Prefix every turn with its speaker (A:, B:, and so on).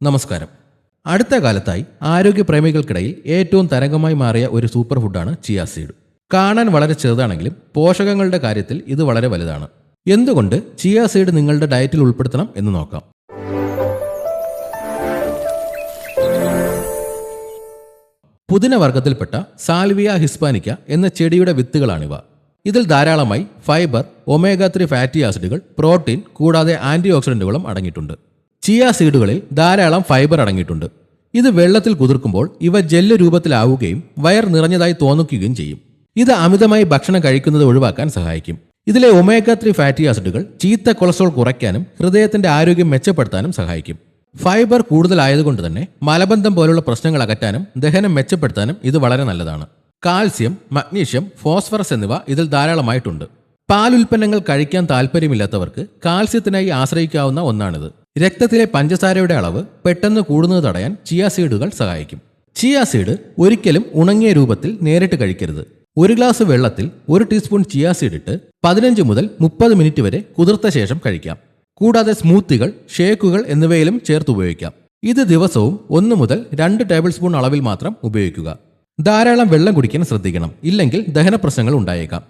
A: നമസ്കാരം. അടുത്ത കാലത്തായി ആരോഗ്യപ്രേമികൾക്കിടയിൽ ഏറ്റവും തരംഗമായി മാറിയ ഒരു സൂപ്പർ ഫുഡാണ് ചിയ സീഡ്. കാണാൻ വളരെ ചെറുതാണെങ്കിലും പോഷകങ്ങളുടെ കാര്യത്തിൽ ഇത് വളരെ വലുതാണ്. എന്തുകൊണ്ട് ചിയ സീഡ് നിങ്ങളുടെ ഡയറ്റിൽ ഉൾപ്പെടുത്തണം എന്ന് നോക്കാം. പുതിന വർഗത്തിൽപ്പെട്ട സാൽവിയ ഹിസ്പാനിക്ക എന്ന ചെടിയുടെ വിത്തുകളാണിവ. ഇതിൽ ധാരാളമായി ഫൈബർ, ഒമേഗ 3 ഫാറ്റി ആസിഡുകൾ, പ്രോട്ടീൻ കൂടാതെ ആന്റി ഓക്സിഡന്റുകളും അടങ്ങിയിട്ടുണ്ട്. ചിയ സീഡുകളിൽ ധാരാളം ഫൈബർ അടങ്ങിയിട്ടുണ്ട്. ഇത് വെള്ളത്തിൽ കുതിർക്കുമ്പോൾ ഇവ ജെല്ല് രൂപത്തിലാവുകയും വയർ നിറഞ്ഞതായി തോന്നിക്കുകയും ചെയ്യും. ഇത് അമിതമായി ഭക്ഷണം കഴിക്കുന്നത് ഒഴിവാക്കാൻ സഹായിക്കും. ഇതിലെ ഒമേഗ 3 ഫാറ്റി ആസിഡുകൾ ചീത്ത കൊളസ്ട്രോൾ കുറയ്ക്കാനും ഹൃദയത്തിന്റെ ആരോഗ്യം മെച്ചപ്പെടുത്താനും സഹായിക്കും. ഫൈബർ കൂടുതലായതുകൊണ്ട് തന്നെ മലബന്ധം പോലുള്ള പ്രശ്നങ്ങൾ അകറ്റാനും ദഹനം മെച്ചപ്പെടുത്താനും ഇത് വളരെ നല്ലതാണ്. കാൽസ്യം, മഗ്നീഷ്യം, ഫോസ്ഫറസ് എന്നിവ ഇതിൽ ധാരാളമായിട്ടുണ്ട്. പാലുൽപ്പന്നങ്ങൾ കഴിക്കാൻ താല്പര്യമില്ലാത്തവർക്ക് കാൽസ്യത്തിനായി ആശ്രയിക്കാവുന്ന ഒന്നാണിത്. രക്തത്തിലെ പഞ്ചസാരയുടെ അളവ് പെട്ടെന്ന് കൂടുന്നത് തടയാൻ ചിയ സീഡുകൾ സഹായിക്കും. ചിയ സീഡ് ഒരിക്കലും ഉണങ്ങിയ രൂപത്തിൽ നേരിട്ട് കഴിക്കരുത്. ഒരു ഗ്ലാസ് വെള്ളത്തിൽ 1 ടീസ്പൂൺ ചിയ സീഡ് ഇട്ട് 15 മുതൽ 30 മിനിറ്റ് വരെ കുതിർത്ത ശേഷം കഴിക്കാം. കൂടാതെ സ്മൂത്തികൾ, ഷേക്കുകൾ എന്നിവയിലും ചേർത്ത് ഉപയോഗിക്കാം. ഇത് ദിവസവും 1 മുതൽ 2 ടേബിൾ സ്പൂൺ അളവിൽ മാത്രം ഉപയോഗിക്കുക. ധാരാളം വെള്ളം കുടിക്കാൻ ശ്രദ്ധിക്കണം, ഇല്ലെങ്കിൽ ദഹന പ്രശ്നങ്ങൾ ഉണ്ടായേക്കാം.